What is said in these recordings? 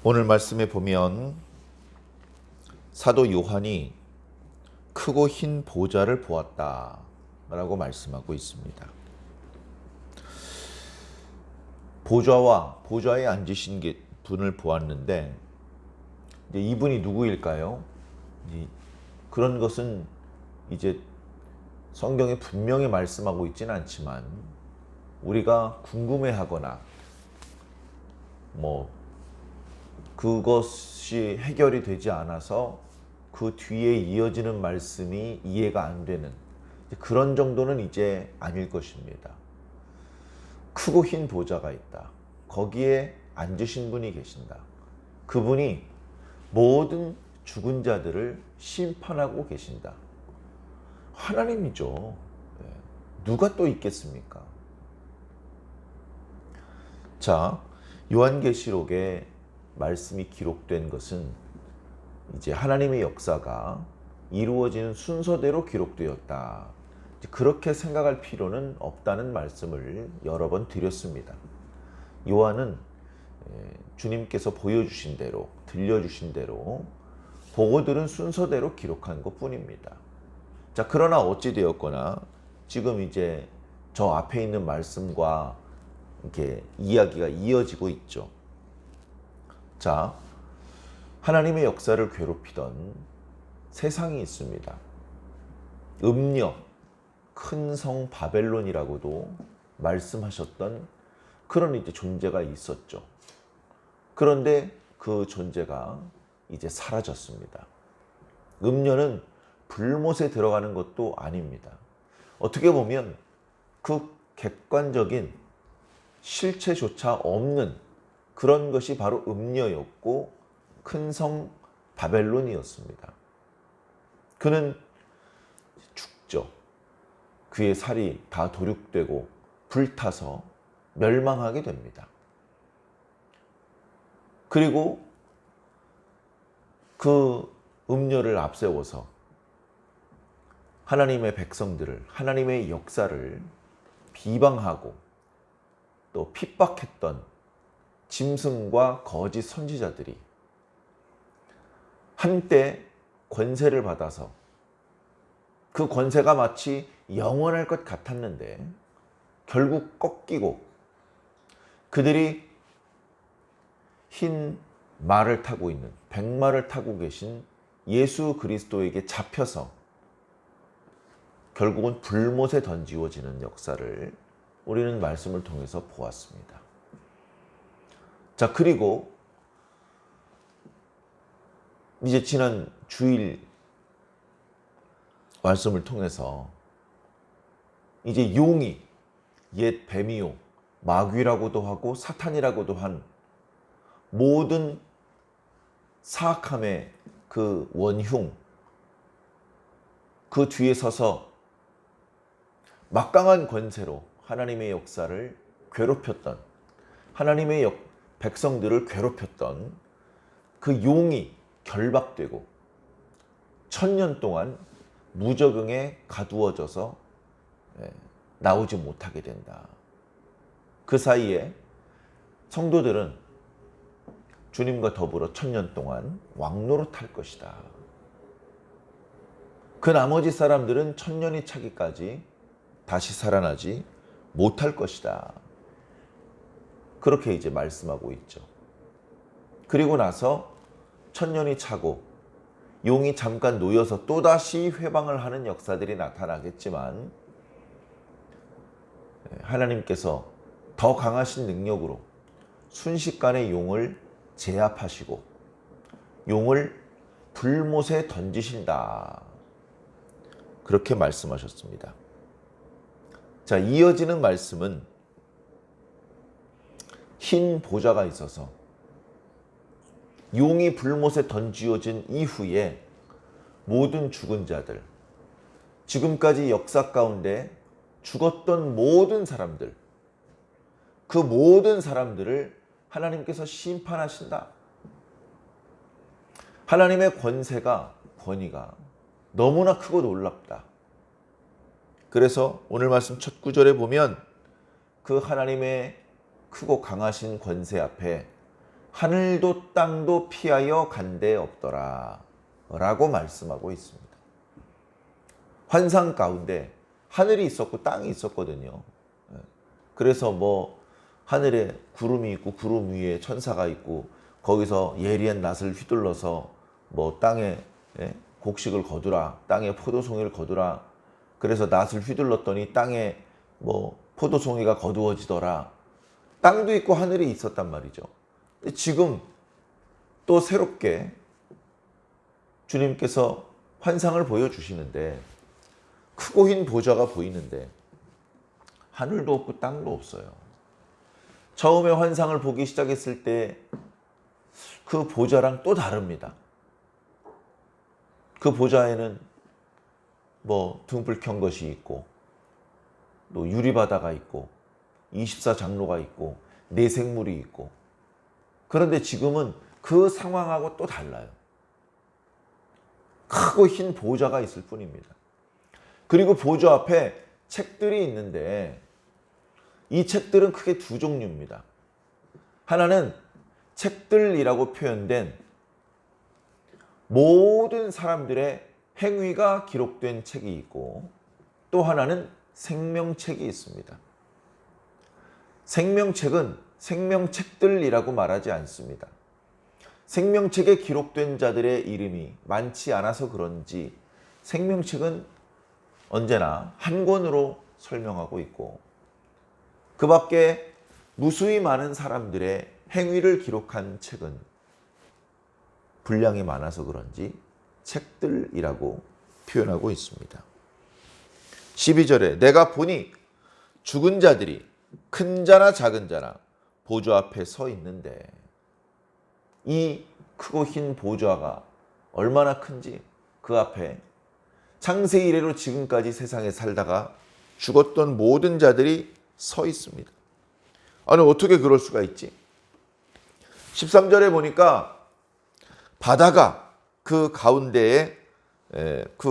오늘 말씀에 보면 사도 요한이 크고 흰 보좌를 보았다 라고 말씀하고 있습니다. 보좌에 앉으신 분을 보았는데 이제 이분이 누구일까요? 그런 것은 이제 성경에 분명히 말씀하고 있지는 않지만 우리가 궁금해하거나 그것이 해결이 되지 않아서 그 뒤에 이어지는 말씀이 이해가 안 되는 그런 정도는 이제 아닐 것입니다. 크고 흰 보좌가 있다. 거기에 앉으신 분이 계신다. 그분이 모든 죽은 자들을 심판하고 계신다. 하나님이죠. 누가 또 있겠습니까? 자, 요한계시록에 말씀이 기록된 것은 이제 하나님의 역사가 이루어지는 순서대로 기록되었다. 그렇게 생각할 필요는 없다는 말씀을 여러 번 드렸습니다. 요한은 주님께서 보여주신 대로, 들려주신 대로 보고 들은 순서대로 기록한 것 뿐입니다. 자, 그러나 어찌되었거나 지금 이제 저 앞에 있는 말씀과 이렇게 이야기가 이어지고 있죠. 자, 하나님의 역사를 괴롭히던 세상이 있습니다. 음녀, 큰 성 바벨론이라고도 말씀하셨던 그런 이제 존재가 있었죠. 그런데 그 존재가 이제 사라졌습니다. 음녀는 불못에 들어가는 것도 아닙니다. 어떻게 보면 그 객관적인 실체조차 없는 그런 것이 바로 음녀였고 큰 성 바벨론이었습니다. 그는 죽죠. 그의 살이 다 도륙되고 불타서 멸망하게 됩니다. 그리고 그 음녀를 앞세워서 하나님의 백성들을, 하나님의 역사를 비방하고 또 핍박했던 짐승과 거짓 선지자들이 한때 권세를 받아서 그 권세가 마치 영원할 것 같았는데 결국 꺾이고 그들이 흰 말을 타고 있는 백마를 타고 계신 예수 그리스도에게 잡혀서 결국은 불못에 던지워지는 역사를 우리는 말씀을 통해서 보았습니다. 자, 그리고 이제 지난 주일 말씀을 통해서 이제 용이 옛 뱀이요 마귀라고도 하고 사탄이라고도 한 모든 사악함의 그 원흉, 그 뒤에 서서 막강한 권세로 하나님의 역사를 괴롭혔던, 하나님의 백성들을 괴롭혔던 그 용이 결박되고 1000년 동안 무적응에 가두어져서 나오지 못하게 된다. 그 사이에 성도들은 주님과 더불어 1000년 동안 왕노릇할 것이다. 그 나머지 사람들은 1000년이 차기까지 다시 살아나지 못할 것이다. 그렇게 이제 말씀하고 있죠. 그리고 나서 1000년이 차고 용이 잠깐 놓여서 또다시 회방을 하는 역사들이 나타나겠지만 하나님께서 더 강하신 능력으로 순식간에 용을 제압하시고 용을 불못에 던지신다. 그렇게 말씀하셨습니다. 자, 이어지는 말씀은 흰 보좌가 있어서 용이 불못에 던지어진 이후에 모든 죽은 자들, 지금까지 역사 가운데 죽었던 모든 사람들, 그 모든 사람들을 하나님께서 심판하신다. 하나님의 권위가 너무나 크고 놀랍다. 그래서 오늘 말씀 첫 구절에 보면 그 하나님의 크고 강하신 권세 앞에 하늘도 땅도 피하여 간데 없더라 라고 말씀하고 있습니다. 환상 가운데 하늘이 있었고 땅이 있었거든요. 그래서 뭐 하늘에 구름이 있고 구름 위에 천사가 있고 거기서 예리한 낫을 휘둘러서 뭐 땅에 곡식을 거두라, 땅에 포도송이를 거두라. 그래서 낫을 휘둘렀더니 땅에 뭐 포도송이가 거두어지더라. 땅도 있고 하늘이 있었단 말이죠. 지금 또 새롭게 주님께서 환상을 보여주시는데 크고 흰 보좌가 보이는데 하늘도 없고 땅도 없어요. 처음에 환상을 보기 시작했을 때 그 보좌랑 또 다릅니다. 그 보좌에는 뭐 등불 켠 것이 있고 또 유리바다가 있고 24장로가 있고 내생물이 있고 그런데 지금은 그 상황하고 또 달라요. 크고 흰 보좌가 있을 뿐입니다. 그리고 보좌 앞에 책들이 있는데 이 책들은 크게 두 종류입니다. 하나는 책들이라고 표현된 모든 사람들의 행위가 기록된 책이 있고 또 하나는 생명책이 있습니다. 생명책은 생명책들이라고 말하지 않습니다. 생명책에 기록된 자들의 이름이 많지 않아서 그런지 생명책은 언제나 한 권으로 설명하고 있고 그 밖에 무수히 많은 사람들의 행위를 기록한 책은 분량이 많아서 그런지 책들이라고 표현하고 있습니다. 12절에 내가 보니 죽은 자들이 큰 자나 작은 자나 보좌 앞에 서 있는데 이 크고 흰 보좌가 얼마나 큰지 그 앞에 창세 이래로 지금까지 세상에 살다가 죽었던 모든 자들이 서 있습니다. 아니 어떻게 그럴 수가 있지? 13절에 보니까 바다가 그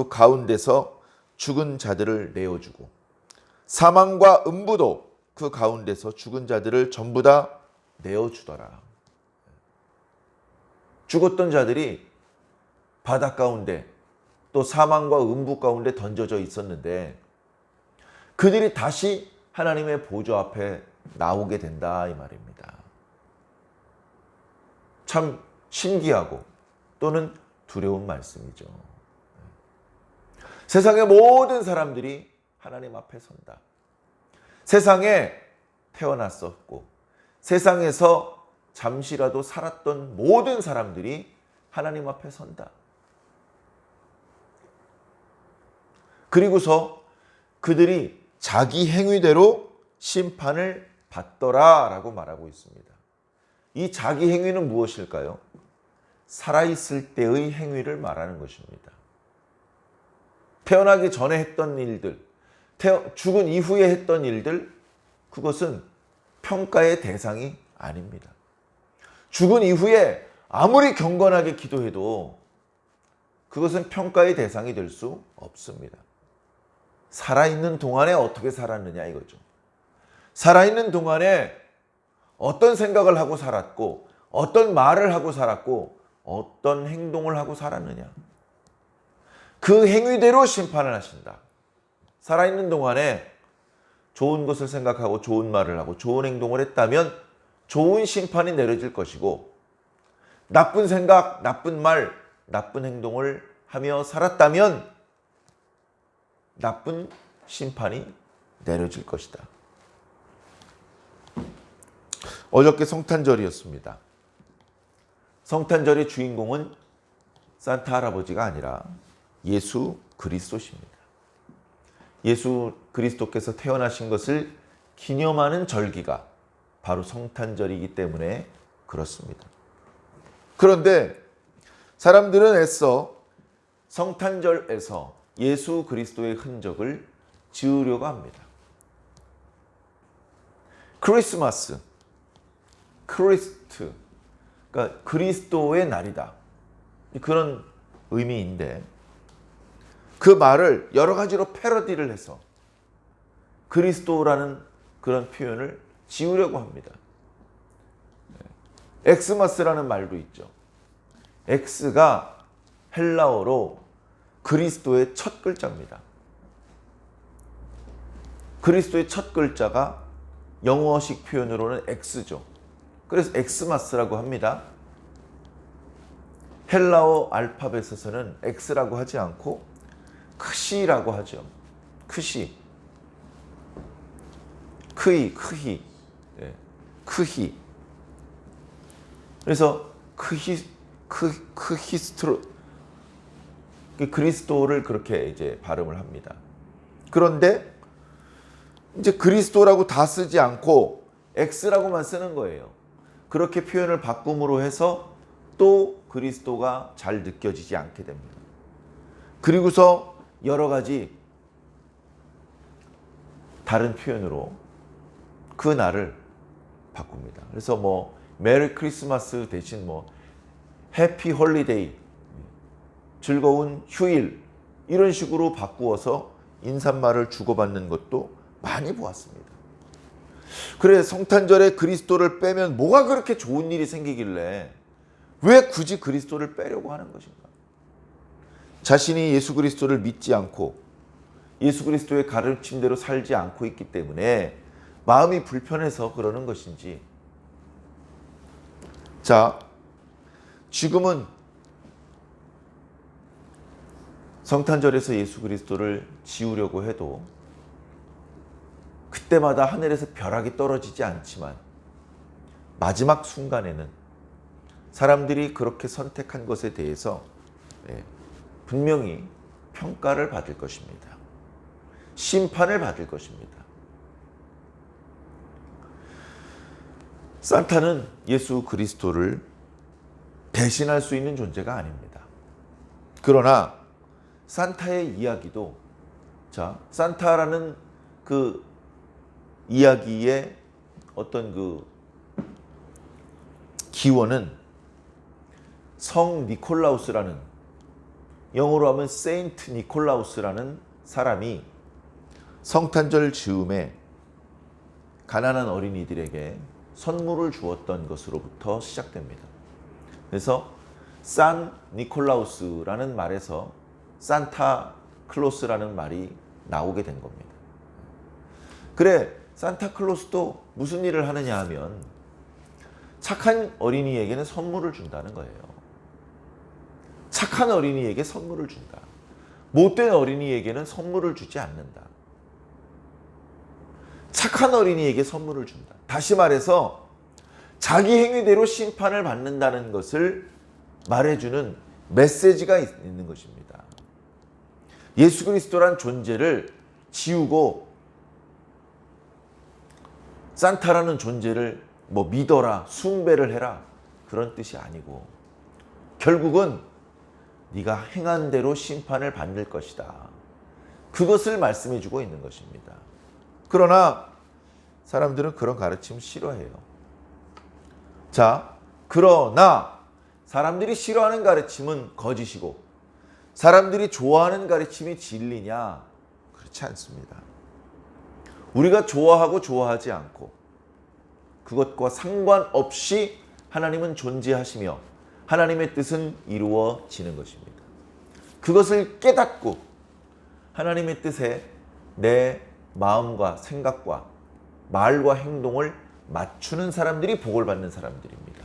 가운데서 죽은 자들을 내어주고 사망과 음부도 그 가운데서 죽은 자들을 전부 다 내어주더라. 죽었던 자들이 바다 가운데 또 사망과 음부 가운데 던져져 있었는데 그들이 다시 하나님의 보좌 앞에 나오게 된다 이 말입니다. 참 신기하고 또는 두려운 말씀이죠. 세상의 모든 사람들이 하나님 앞에 선다. 세상에 태어났었고 세상에서 잠시라도 살았던 모든 사람들이 하나님 앞에 선다. 그리고서 그들이 자기 행위대로 심판을 받더라라고 말하고 있습니다. 이 자기 행위는 무엇일까요? 살아있을 때의 행위를 말하는 것입니다. 태어나기 전에 했던 일들, 죽은 이후에 했던 일들, 그것은 평가의 대상이 아닙니다. 죽은 이후에 아무리 경건하게 기도해도 그것은 평가의 대상이 될 수 없습니다. 살아있는 동안에 어떻게 살았느냐 이거죠. 살아있는 동안에 어떤 생각을 하고 살았고 어떤 말을 하고 살았고 어떤 행동을 하고 살았느냐. 그 행위대로 심판을 하신다. 살아있는 동안에 좋은 것을 생각하고 좋은 말을 하고 좋은 행동을 했다면 좋은 심판이 내려질 것이고 나쁜 생각, 나쁜 말, 나쁜 행동을 하며 살았다면 나쁜 심판이 내려질 것이다. 어저께 성탄절이었습니다. 성탄절의 주인공은 산타 할아버지가 아니라 예수 그리스도십니다. 예수 그리스도께서 태어나신 것을 기념하는 절기가 바로 성탄절이기 때문에 그렇습니다. 그런데 사람들은 애써 성탄절에서 예수 그리스도의 흔적을 지우려고 합니다. 크리스마스, 크리스트, 그러니까 그리스도의 날이다. 그런 의미인데 그 말을 여러 가지로 패러디를 해서 그리스도라는 그런 표현을 지우려고 합니다. 엑스마스라는 말도 있죠. X가 헬라어로 그리스도의 첫 글자입니다. 그리스도의 첫 글자가 영어식 표현으로는 X죠. 그래서 엑스마스라고 합니다. 헬라어 알파벳에서는 X라고 하지 않고 크시라고 하죠. 크시. 크히. 네. 크히. 그래서 크히스트로 그리스도를 그렇게 이제 발음을 합니다. 그런데 이제 그리스도라고 다 쓰지 않고 X라고만 쓰는 거예요. 그렇게 표현을 바꿈으로 해서 또 그리스도가 잘 느껴지지 않게 됩니다. 그리고서 여러 가지 다른 표현으로 그 날을 바꿉니다. 그래서 뭐 메리 크리스마스 대신 뭐 해피 홀리데이, 즐거운 휴일 이런 식으로 바꾸어서 인사말을 주고받는 것도 많이 보았습니다. 그래 성탄절에 그리스도를 빼면 뭐가 그렇게 좋은 일이 생기길래 왜 굳이 그리스도를 빼려고 하는 것인가? 자신이 예수 그리스도를 믿지 않고 예수 그리스도의 가르침대로 살지 않고 있기 때문에 마음이 불편해서 그러는 것인지. 자, 지금은 성탄절에서 예수 그리스도를 지우려고 해도 그때마다 하늘에서 벼락이 떨어지지 않지만 마지막 순간에는 사람들이 그렇게 선택한 것에 대해서 분명히 평가를 받을 것입니다. 심판을 받을 것입니다. 산타는 예수 그리스도를 대신할 수 있는 존재가 아닙니다. 그러나 산타의 이야기도, 자, 산타라는 그 이야기의 어떤 그 기원은 성 니콜라우스라는, 영어로 하면 세인트 니콜라우스라는 사람이 성탄절 즈음에 가난한 어린이들에게 선물을 주었던 것으로부터 시작됩니다. 그래서 산 니콜라우스라는 말에서 산타 클로스라는 말이 나오게 된 겁니다. 그래, 산타 클로스도 무슨 일을 하느냐 하면 착한 어린이에게는 선물을 준다는 거예요. 착한 어린이에게 선물을 준다. 못된 어린이에게는 선물을 주지 않는다. 착한 어린이에게 선물을 준다. 다시 말해서 자기 행위대로 심판을 받는다는 것을 말해주는 메시지가 있는 것입니다. 예수 그리스도란 존재를 지우고 산타라는 존재를 뭐 믿어라, 숭배를 해라, 그런 뜻이 아니고 결국은 네가 행한 대로 심판을 받을 것이다. 그것을 말씀해주고 있는 것입니다. 그러나 사람들은 그런 가르침을 싫어해요. 자, 그러나 사람들이 싫어하는 가르침은 거짓이고 사람들이 좋아하는 가르침이 진리냐? 그렇지 않습니다. 우리가 좋아하고 좋아하지 않고 그것과 상관없이 하나님은 존재하시며 하나님의 뜻은 이루어지는 것입니다. 그것을 깨닫고 하나님의 뜻에 내 마음과 생각과 말과 행동을 맞추는 사람들이 복을 받는 사람들입니다.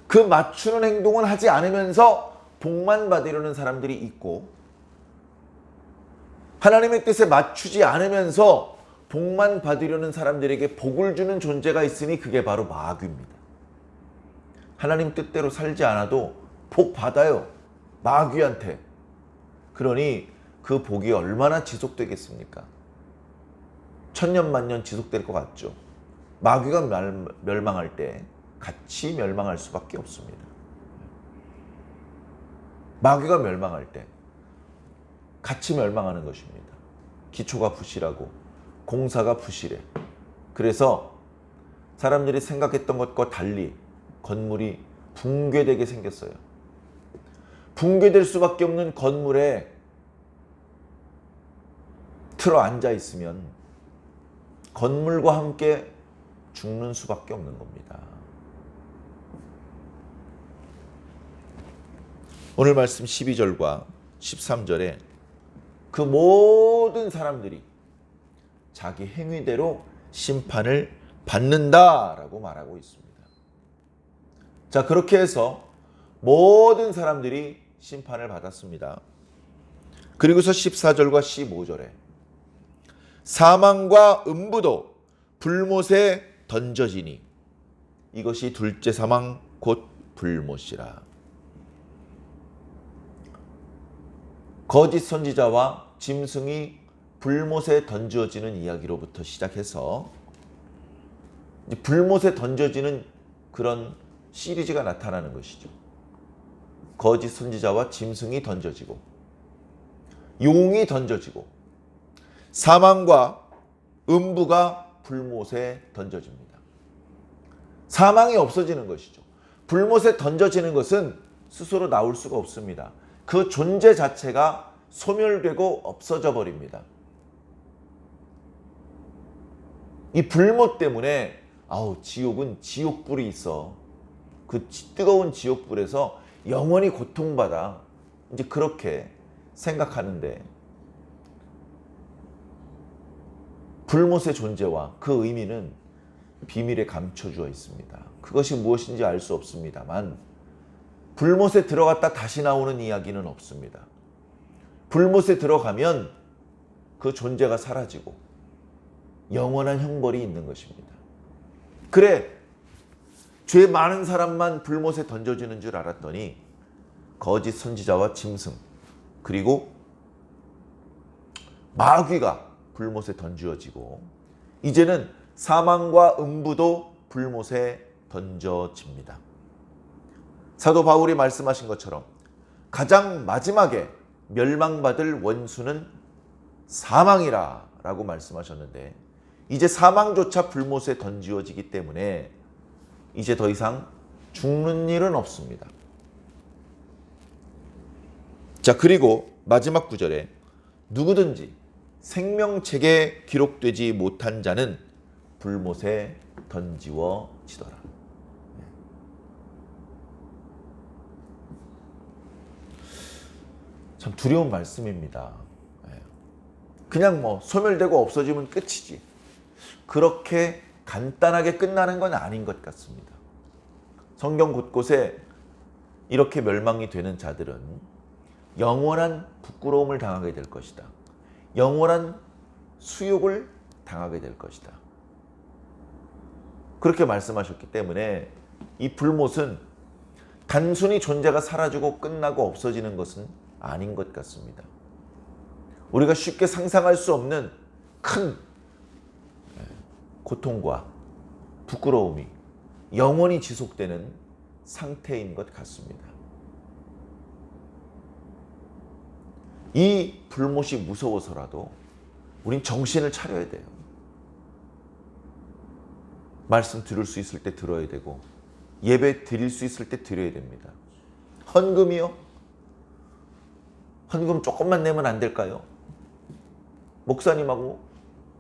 그 맞추는 행동은 하지 않으면서 복만 받으려는 사람들이 있고 하나님의 뜻에 맞추지 않으면서 복만 받으려는 사람들에게 복을 주는 존재가 있으니 그게 바로 마귀입니다. 하나님 뜻대로 살지 않아도 복 받아요. 마귀한테. 그러니 그 복이 얼마나 지속되겠습니까? 천년 만년 지속될 것 같죠. 마귀가 멸망할 때 같이 멸망할 수밖에 없습니다. 마귀가 멸망할 때 같이 멸망하는 것입니다. 기초가 부실하고 공사가 부실해. 그래서 사람들이 생각했던 것과 달리 건물이 붕괴되게 생겼어요. 붕괴될 수밖에 없는 건물에 틀어 앉아 있으면 건물과 함께 죽는 수밖에 없는 겁니다. 오늘 말씀 12절과 13절에 그 모든 사람들이 자기 행위대로 심판을 받는다라고 말하고 있습니다. 자, 그렇게 해서 모든 사람들이 심판을 받았습니다. 그리고서 14절과 15절에 사망과 음부도 불못에 던져지니 이것이 둘째 사망 곧 불못이라. 거짓 선지자와 짐승이 불못에 던져지는 이야기로부터 시작해서 이제 불못에 던져지는 그런 시리즈가 나타나는 것이죠. 거짓 선지자와 짐승이 던져지고 용이 던져지고 사망과 음부가 불못에 던져집니다. 사망이 없어지는 것이죠. 불못에 던져지는 것은 스스로 나올 수가 없습니다. 그 존재 자체가 소멸되고 없어져 버립니다. 이 불못 때문에 지옥은 지옥불이 있어. 그 뜨거운 지옥불에서 영원히 고통받아. 이제 그렇게 생각하는데 불못의 존재와 그 의미는 비밀에 감춰져 있습니다. 그것이 무엇인지 알 수 없습니다만 불못에 들어갔다 다시 나오는 이야기는 없습니다. 불못에 들어가면 그 존재가 사라지고 영원한 형벌이 있는 것입니다. 그래, 죄 많은 사람만 불못에 던져지는 줄 알았더니 거짓 선지자와 짐승 그리고 마귀가 불못에 던져지고 이제는 사망과 음부도 불못에 던져집니다. 사도 바울이 말씀하신 것처럼 가장 마지막에 멸망받을 원수는 사망이라 라고 말씀하셨는데 이제 사망조차 불못에 던지어지기 때문에 이제 더 이상 죽는 일은 없습니다. 자, 그리고 마지막 구절에 누구든지 생명책에 기록되지 못한 자는 불못에 던지워지더라. 참 두려운 말씀입니다. 그냥 소멸되고 없어지면 끝이지. 그렇게 간단하게 끝나는 건 아닌 것 같습니다. 성경 곳곳에 이렇게 멸망이 되는 자들은 영원한 부끄러움을 당하게 될 것이다. 영원한 수욕을 당하게 될 것이다. 그렇게 말씀하셨기 때문에 이 불못은 단순히 존재가 사라지고 끝나고 없어지는 것은 아닌 것 같습니다. 우리가 쉽게 상상할 수 없는 큰 고통과 부끄러움이 영원히 지속되는 상태인 것 같습니다. 이 불못이 무서워서라도 우린 정신을 차려야 돼요. 말씀 들을 수 있을 때 들어야 되고 예배 드릴 수 있을 때 드려야 됩니다. 헌금이요? 헌금 조금만 내면 안 될까요? 목사님하고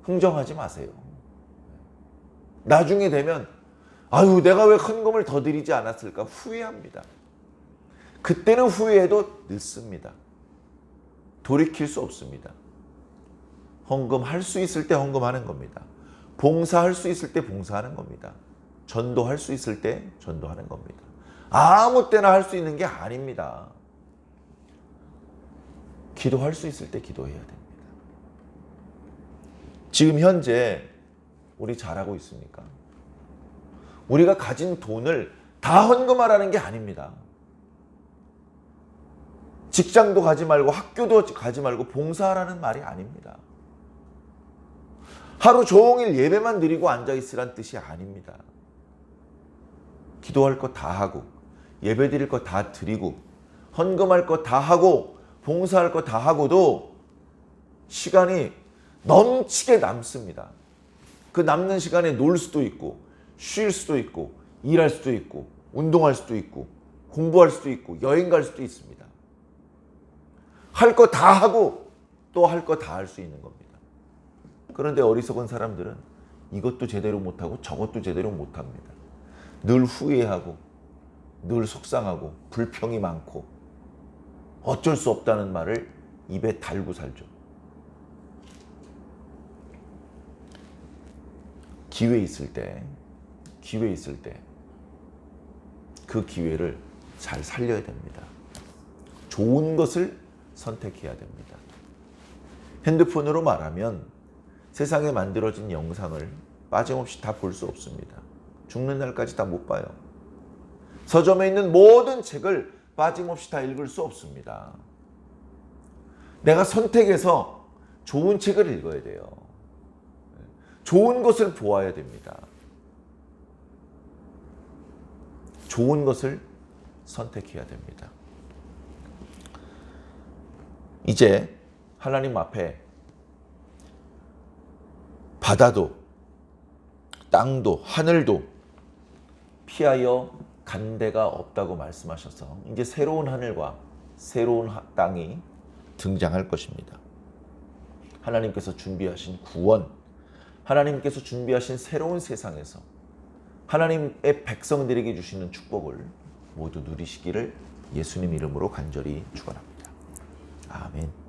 흥정하지 마세요. 나중에 되면 내가 왜 헌금을 더 드리지 않았을까 후회합니다. 그때는 후회해도 늦습니다. 돌이킬 수 없습니다. 헌금할 수 있을 때 헌금하는 겁니다. 봉사할 수 있을 때 봉사하는 겁니다. 전도할 수 있을 때 전도하는 겁니다. 아무 때나 할 수 있는 게 아닙니다. 기도할 수 있을 때 기도해야 됩니다. 지금 현재 우리 잘하고 있습니까? 우리가 가진 돈을 다 헌금하라는 게 아닙니다. 직장도 가지 말고 학교도 가지 말고 봉사하라는 말이 아닙니다. 하루 종일 예배만 드리고 앉아있으란 뜻이 아닙니다. 기도할 거 다 하고 예배 드릴 거 다 드리고 헌금할 거 다 하고 봉사할 거 다 하고도 시간이 넘치게 남습니다. 그 남는 시간에 놀 수도 있고 쉴 수도 있고 일할 수도 있고 운동할 수도 있고 공부할 수도 있고 여행 갈 수도 있습니다. 할 거 다 하고 또 할 거 다 할 수 있는 겁니다. 그런데 어리석은 사람들은 이것도 제대로 못하고 저것도 제대로 못합니다. 늘 후회하고 늘 속상하고 불평이 많고 어쩔 수 없다는 말을 입에 달고 살죠. 기회 있을 때 그 기회를 잘 살려야 됩니다. 좋은 것을 선택해야 됩니다. 핸드폰으로 말하면 세상에 만들어진 영상을 빠짐없이 다 볼 수 없습니다. 죽는 날까지 다 못 봐요. 서점에 있는 모든 책을 빠짐없이 다 읽을 수 없습니다. 내가 선택해서 좋은 책을 읽어야 돼요. 좋은 것을 보아야 됩니다. 좋은 것을 선택해야 됩니다. 이제 하나님 앞에 바다도 땅도 하늘도 피하여 간 데가 없다고 말씀하셔서 이제 새로운 하늘과 새로운 땅이 등장할 것입니다. 하나님께서 준비하신 구원, 하나님께서 준비하신 새로운 세상에서 하나님의 백성들에게 주시는 축복을 모두 누리시기를 예수님 이름으로 간절히 축원합니다. 아멘.